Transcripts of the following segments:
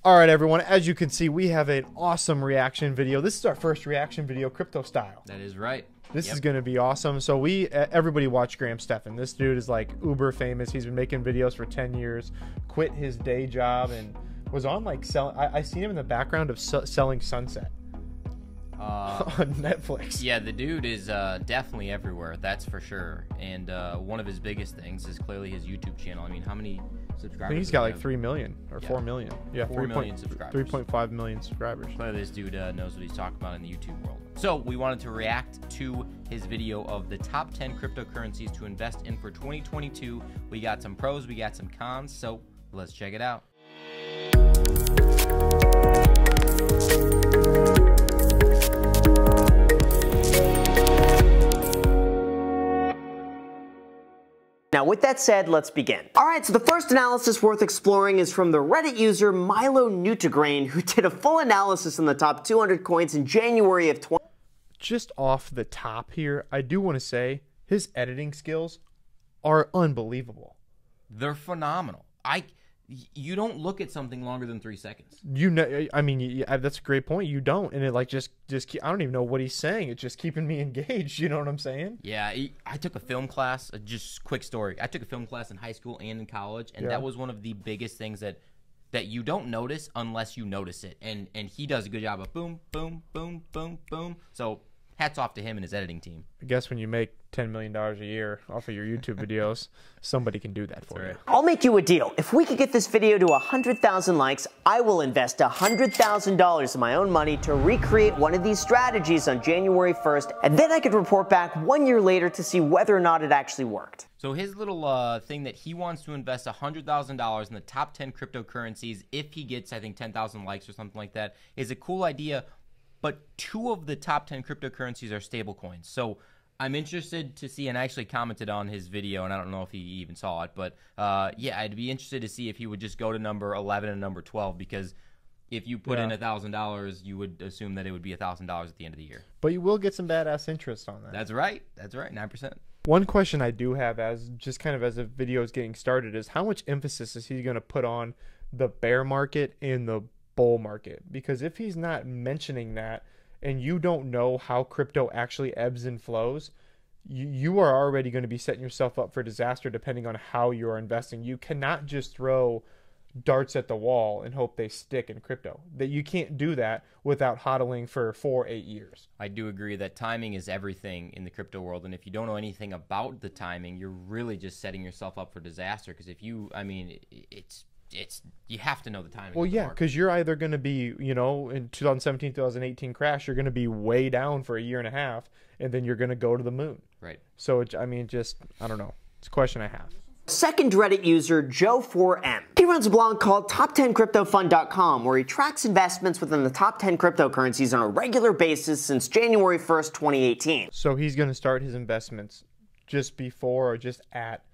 All right, everyone. As you can see, we have an awesome reaction video. This is our first reaction video, crypto style. That is right. This is going to be awesome. So everybody watch Stephan. This dude is like uber famous. He's been making videos for 10 years, quit his day job, and was on like selling. I seen him in the background of selling Sunset on Netflix. Yeah, the dude is definitely everywhere. That's for sure. And one of his biggest things is clearly his YouTube channel. I mean, how many subscribers? I think he's got like 3 million or 4 million. Yeah, 4 million subscribers. 3.5 million subscribers. Clearly, this dude knows what he's talking about in the YouTube world. So we wanted to react to his video of the top 10 cryptocurrencies to invest in for 2022. We got some pros, we got some cons. So let's check it out. Now, with that said, let's begin. All right, so the first analysis worth exploring is from the Reddit user Milo Nutagrain, who did a full analysis on the top 200 coins in January of 20. Just off the top here, I do want to say his editing skills are unbelievable. They're phenomenal. You don't look at something longer than 3 seconds. You know, I mean, that's a great point. You don't, and it like just I don't even know what he's saying. It's just keeping me engaged. You know what I'm saying? Yeah, I took a film class. Just quick story. I took a film class in high school and in college, and that was one of the biggest things that you don't notice unless you notice it. And he does a good job of boom, boom, boom, boom, boom. So hats off to him and his editing team. I guess when you make $10 million a year off of your YouTube videos, somebody can do that for you. I'll make you a deal. If we could get this video to 100,000 likes, I will invest $100,000 of my own money to recreate one of these strategies on January 1st, and then I could report back 1 year later to see whether or not it actually worked. So his little thing that he wants to invest $100,000 in the top 10 cryptocurrencies if he gets, I think, 10,000 likes or something like that, is a cool idea. But 2 of the top 10 cryptocurrencies are stable coins. So I'm interested to see, and I actually commented on his video, and I don't know if he even saw it, but yeah, I'd be interested to see if he would just go to number 11 and number 12, because if you put in $1,000, you would assume that it would be $1,000 at the end of the year. But you will get some badass interest on that. That's right. That's right. 9%. One question I do have, as just kind of as the video is getting started, is how much emphasis is he going to put on the bear market and the bull market? Because if he's not mentioning that, and you don't know how crypto actually ebbs and flows, you are already going to be setting yourself up for disaster depending on how you're investing. You cannot just throw darts at the wall and hope they stick in crypto. That you can't do that without hodling for 4-8 years. I do agree that timing is everything in the crypto world, and if you don't know anything about the timing, you're really just setting yourself up for disaster. Because if you, I mean, it's you have to know the timing. Well, yeah, because you're either going to be, you know, in 2017, 2018 crash, you're going to be way down for a year and a half, and then you're going to go to the moon. Right. So, I mean, just, I don't know. It's a question I have. Second Reddit user, Joe4M. He runs a blog called top10cryptofund.com, where he tracks investments within the top 10 cryptocurrencies on a regular basis since January 1st, 2018. So he's going to start his investments just before or just at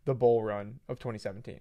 the bull run of 2017.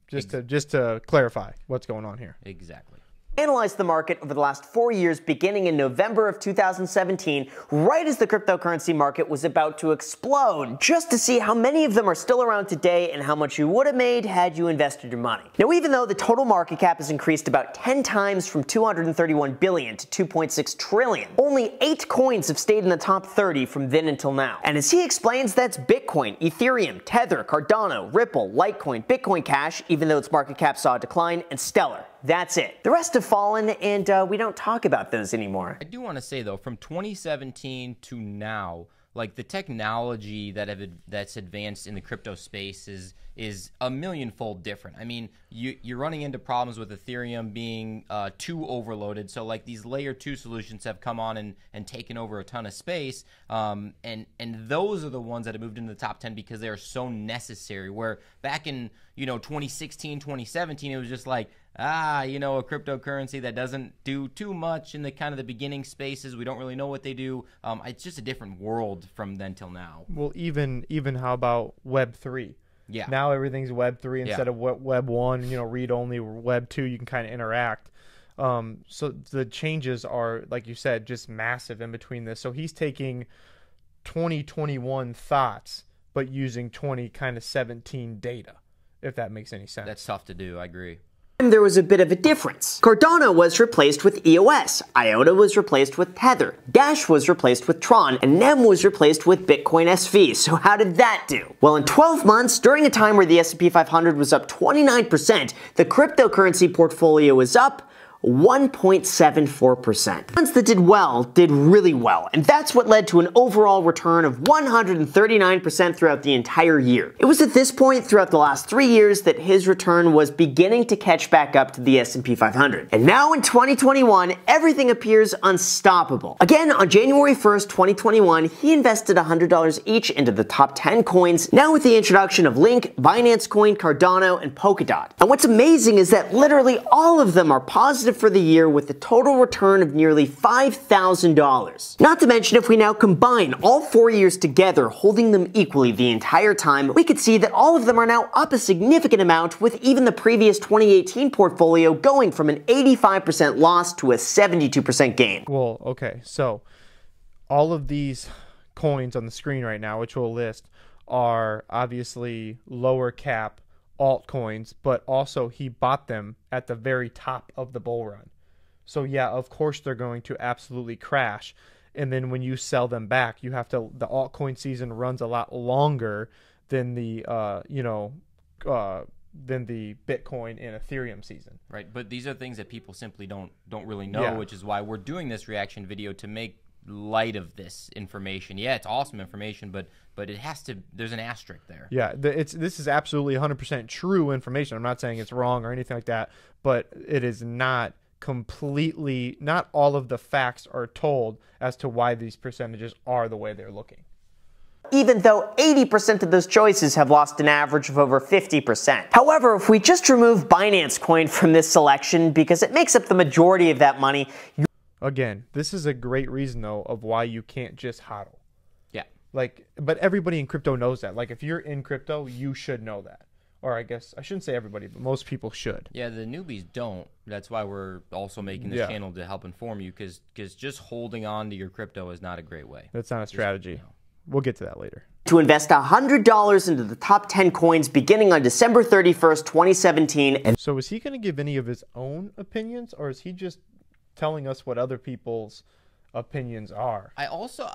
Just to clarify what's going on here. Exactly. Analyzed the market over the last 4 years, beginning in November of 2017, right as the cryptocurrency market was about to explode, just to see how many of them are still around today and how much you would have made had you invested your money. Now, even though the total market cap has increased about 10 times from 231 billion to 2.6 trillion, only 8 coins have stayed in the top 30 from then until now. And as he explains, that's Bitcoin, Ethereum, Tether, Cardano, Ripple, Litecoin, Bitcoin Cash, even though its market cap saw a decline, and Stellar. That's it. The rest have fallen, and we don't talk about those anymore. I do want to say, though, from 2017 to now, like, the technology that's advanced in the crypto space is a millionfold different. I mean, you're running into problems with Ethereum being too overloaded. So, like, these layer 2 solutions have come on and taken over a ton of space. And those are the ones that have moved into the top 10 because they are so necessary. Where back in, 2016, 2017, it was just like, a cryptocurrency that doesn't do too much in the kind of the beginning spaces. We don't really know what they do. It's just a different world from then till now. Well, even how about Web 3? Yeah. Now everything's Web 3 instead of Web 1, read only. Web 2, you can kind of interact. So the changes are, like you said, just massive in between this. So he's taking 2021 thoughts, but using 2017 data, if that makes any sense. That's tough to do. I agree. There was a bit of a difference. Cardano was replaced with EOS, IOTA was replaced with Tether, Dash was replaced with Tron, and NEM was replaced with Bitcoin SV. So how did that do? Well, in 12 months, during a time where the S&P 500 was up 29%, the cryptocurrency portfolio was up 1.74%. Ones that did well did really well, and that's what led to an overall return of 139% throughout the entire year. It was at this point throughout the last 3 years that his return was beginning to catch back up to the S&P 500. And now in 2021, everything appears unstoppable. Again, on January 1st, 2021, he invested $100 each into the top 10 coins, now with the introduction of Link, Binance Coin, Cardano, and Polkadot. And what's amazing is that literally all of them are positive for the year with a total return of nearly $5,000. Not to mention, if we now combine all 4 years together, holding them equally the entire time, we could see that all of them are now up a significant amount, with even the previous 2018 portfolio going from an 85% loss to a 72% gain. Well, okay, so all of these coins on the screen right now, which we'll list, are obviously lower cap altcoins, but also he bought them at the very top of the bull run. So yeah, of course they're going to absolutely crash. And then when you sell them back, you have to, the altcoin season runs a lot longer than the than the Bitcoin and Ethereum season. Right, but these are things that people simply don't really know, which is why we're doing this reaction video, to make light of this information. Yeah, it's awesome information, but it has to, there's an asterisk there. Yeah, this is absolutely 100% true information. I'm not saying it's wrong or anything like that, but it is not completely, not all of the facts are told as to why these percentages are the way they're looking. Even though 80% of those choices have lost an average of over 50%. However, if we just remove Binance Coin from this selection, because it makes up the majority of that money, again, this is a great reason, though, of why you can't just hodl. Yeah. Like, but everybody in crypto knows that. Like, if you're in crypto, you should know that. Or I guess, I shouldn't say everybody, but most people should. Yeah, the newbies don't. That's why we're also making this channel, to help inform you, because just holding on to your crypto is not a great way. That's not a strategy. We'll get to that later. To invest $100 into the top 10 coins beginning on December 31st, 2017. And so is he going to give any of his own opinions, or is he just telling us what other people's opinions are? I also,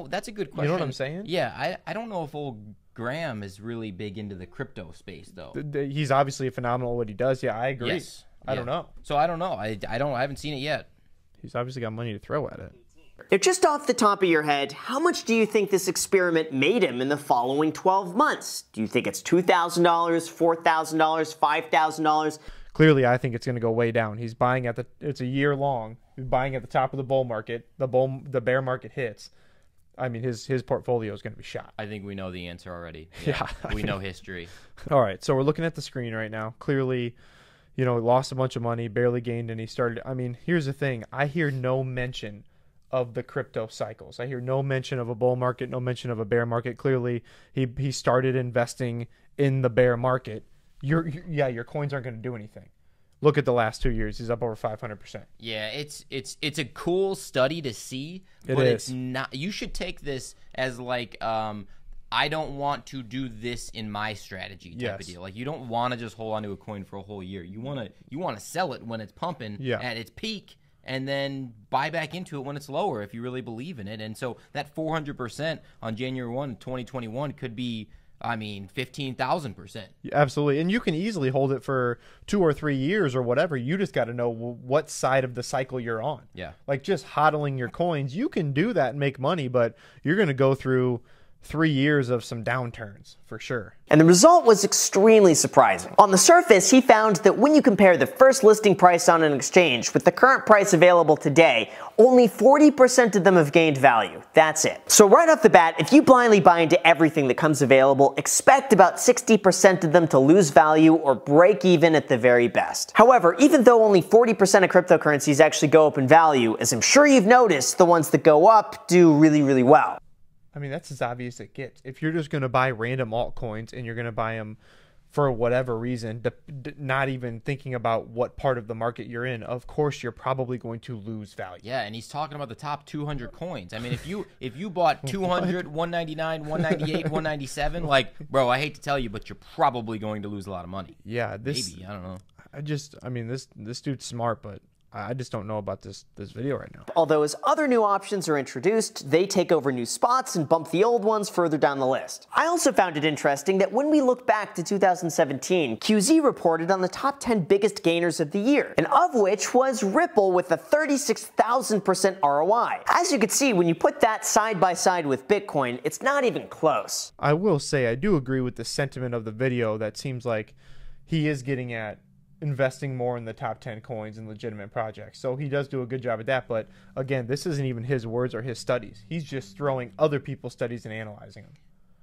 that's a good question. You know what I'm saying? Yeah, I don't know if old Graham is really big into the crypto space, though. He's obviously phenomenal at what he does. Yeah, I agree. Yes. I don't know. So I don't know. I haven't seen it yet. He's obviously got money to throw at it. Now, just off the top of your head, how much do you think this experiment made him in the following 12 months? Do you think it's $2,000, $4,000, $5,000? Clearly, I think it's going to go way down. He's buying at it's a year long. He's buying at the top of the bull market. The bear market hits. I mean, his portfolio is going to be shot. I think we know the answer already. Yeah. We know history. All right, so we're looking at the screen right now. Clearly, lost a bunch of money, barely gained any. I mean, here's the thing. I hear no mention of the crypto cycles. I hear no mention of a bull market, no mention of a bear market. Clearly, he started investing in the bear market. Your coins aren't going to do anything. Look at the last 2 years; he's up over 500%. Yeah, it's a cool study to see, but it's not. You should take this as like, I don't want to do this in my strategy type of deal. Like, you don't want to just hold on to a coin for a whole year. You want to sell it when it's pumping at its peak, and then buy back into it when it's lower if you really believe in it. And so that 400% on January 1, 2021 could be, 15,000%. Absolutely. And you can easily hold it for 2 or 3 years or whatever. You just got to know what side of the cycle you're on. Yeah. Like, just hodling your coins, you can do that and make money, but you're going to go through 3 years of some downturns for sure. And the result was extremely surprising. On the surface, he found that when you compare the first listing price on an exchange with the current price available today, only 40% of them have gained value. That's it. So right off the bat, if you blindly buy into everything that comes available, expect about 60% of them to lose value or break even at the very best. However, even though only 40% of cryptocurrencies actually go up in value, as I'm sure you've noticed, the ones that go up do really, really well. I mean, that's as obvious as it gets. If you're just going to buy random altcoins and you're going to buy them for whatever reason, not even thinking about what part of the market you're in, of course you're probably going to lose value. Yeah, and he's talking about the top 200 coins. I mean, if you bought 200, 199, 198, 197, like, bro, I hate to tell you, but you're probably going to lose a lot of money. Yeah, maybe, I don't know. I mean, this dude's smart, but I just don't know about this video right now. Although as other new options are introduced, they take over new spots and bump the old ones further down the list. I also found it interesting that when we look back to 2017, QZ reported on the top 10 biggest gainers of the year, and of which was Ripple with a 36,000% ROI. As you can see, when you put that side by side with Bitcoin, it's not even close. I will say I do agree with the sentiment of the video that seems like he is getting at investing more in the top 10 coins and legitimate projects. So he does do a good job at that. But again, this isn't even his words or his studies. He's just throwing other people's studies and analyzing them.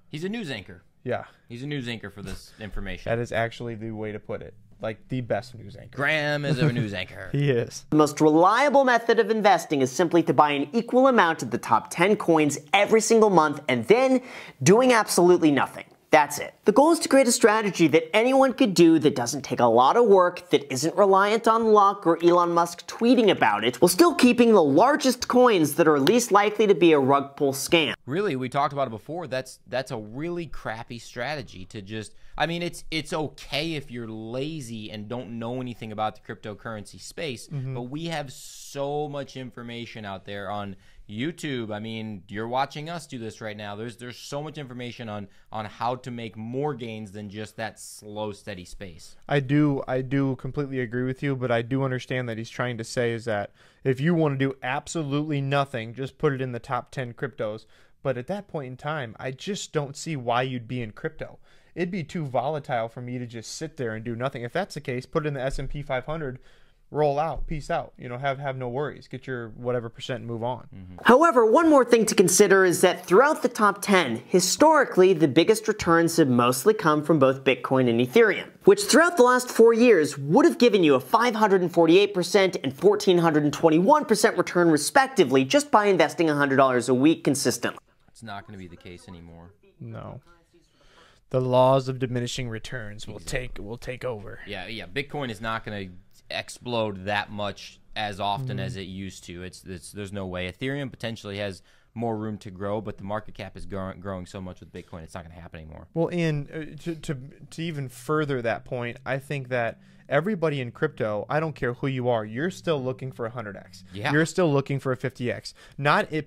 He's a news anchor. Yeah. He's a news anchor for this information. That is actually the way to put it. Like the best news anchor. Graham is a news anchor. He is. The most reliable method of investing is simply to buy an equal amount of the top 10 coins every single month and then doing absolutely nothing. That's it. The goal is to create a strategy that anyone could do that doesn't take a lot of work, that isn't reliant on luck or Elon Musk tweeting about it, while still keeping the largest coins that are least likely to be a rug pull scam. Really, we talked about it before. That's a really crappy strategy to just, I mean, it's okay if you're lazy and don't know anything about the cryptocurrency space, but we have so much information out there on YouTube. I mean, you're watching us do this right now. There's so much information on how to make more gains than just that slow, steady space. I do completely agree with you, but I do understand that he's trying to say is that if you want to do absolutely nothing, just put it in the top 10 cryptos. But at that point in time, I just don't see why you'd be in crypto. It'd be too volatile for me to just sit there and do nothing. If that's the case, put it in the S&P 500, roll out, peace out. You know, have no worries. Get your whatever percent and move on. However, one more thing to consider is that throughout the top 10, historically, the biggest returns have mostly come from both Bitcoin and Ethereum, which throughout the last 4 years would have given you a 548% and 1,421% return respectively just by investing $100 a week consistently. It's not going to be the case anymore. No. The laws of diminishing returns will take over. Yeah. Bitcoin is not going to explode that much as often as it used to. There's no way. Ethereum potentially has more room to grow, but the market cap is growing so much with Bitcoin, it's not going to happen anymore. Well, and to even further that point, I think that everybody in crypto, I don't care who you are, you're still looking for a 100x. Yeah. You're still looking for a 50x.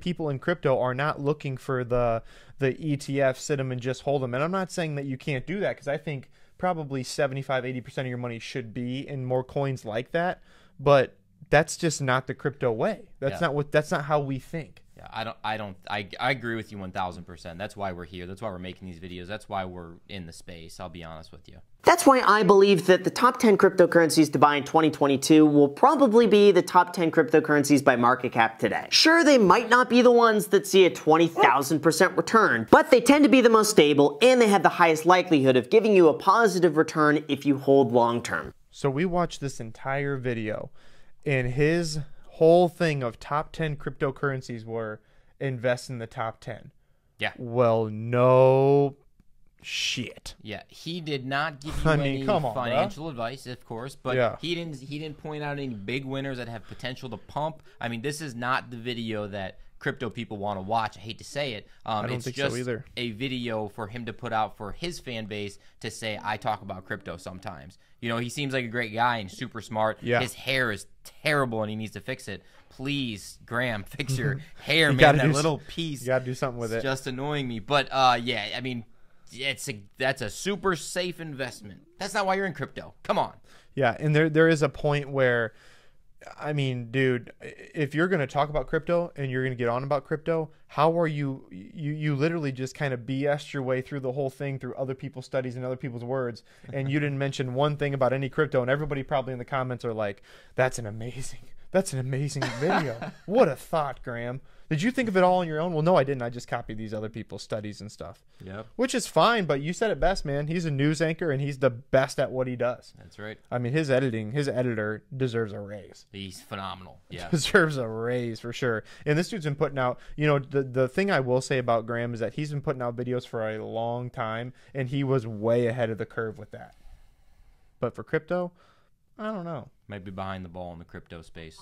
People in crypto are not looking for the ETF, sit them and just hold them. And I'm not saying that you can't do that, because I think probably 75-80% of your money should be in more coins like that, but that's just not the crypto way. That's not how we think. Yeah, I agree with you 1,000%. That's why we're here. That's why we're making these videos. That's why we're in the space. I'll be honest with you. That's why I believe that the top 10 cryptocurrencies to buy in 2022 will probably be the top 10 cryptocurrencies by market cap today. Sure, they might not be the ones that see a 20,000% return, but they tend to be the most stable and they have the highest likelihood of giving you a positive return if you hold long term. So we watched this entire video, and his whole thing of top 10 cryptocurrencies were invest in the top 10. Yeah. Well, no shit. Yeah, he did not give you any financial advice, of course, but he didn't point out any big winners that have potential to pump. I mean, this is not the video that crypto people want to watch. I hate to say it. I don't think so either. A video for him to put out for his fan base to say, I talk about crypto sometimes. You know, he seems like a great guy and super smart. Yeah. His hair is terrible and he needs to fix it. Please, Graham, fix your hair, man. That little piece. You got to do something with it. It's just annoying me. But, yeah, I mean, that's a super safe investment. That's not why you're in crypto. Come on. Yeah, and there is a point where, I mean, dude, if you're going to talk about crypto and you're going to get on about crypto, how are you literally just kind of BS'd your way through the whole thing through other people's studies and other people's words, and you didn't mention one thing about any crypto, and everybody probably in the comments are like, that's an amazing video. What a thought, Graham. Did you think of it all on your own? Well, no, I didn't. I just copied these other people's studies and stuff. Yep. Which is fine, but you said it best, man. He's a news anchor, and he's the best at what he does. That's right. I mean, his editor deserves a raise. He's phenomenal. Yeah. Deserves a raise for sure. And this dude's been putting out, you know, the thing I will say about Graham is that he's been putting out videos for a long time, and he was way ahead of the curve with that. But for crypto, I don't know. Might be behind the ball in the crypto space.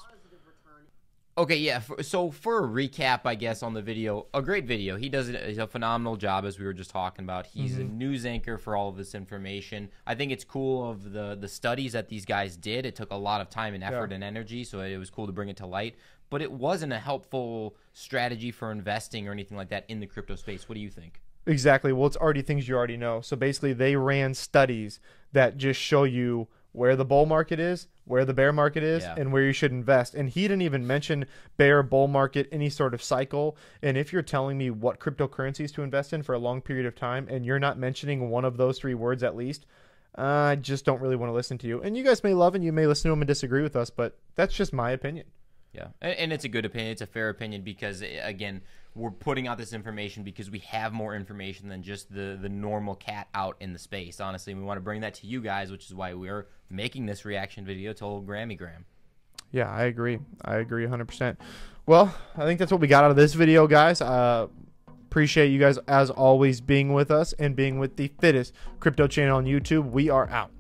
Okay, yeah. So for a recap, I guess, on the video, a great video. He does a phenomenal job, as we were just talking about. He's a news anchor for all of this information. I think it's cool of the studies that these guys did. It took a lot of time and effort and energy, so it was cool to bring it to light. But it wasn't a helpful strategy for investing or anything like that in the crypto space. What do you think? Exactly. Well, it's already things you already know. So basically, they ran studies that just show you where the bull market is, where the bear market is, and where you should invest. And he didn't even mention bear, bull market, any sort of cycle. And if you're telling me what cryptocurrencies to invest in for a long period of time, and you're not mentioning one of those three words at least, I just don't really want to listen to you. And you guys may love and you may listen to them and disagree with us, but that's just my opinion. Yeah, and it's a good opinion. It's a fair opinion because, again, we're putting out this information because we have more information than just the normal cat out in the space. Honestly, we want to bring that to you guys, which is why we're making this reaction video to old Grammy Graham. Yeah, I agree. I agree 100%. Well, I think that's what we got out of this video, guys. Appreciate you guys, as always, being with us and being with the fittest crypto channel on YouTube. We are out.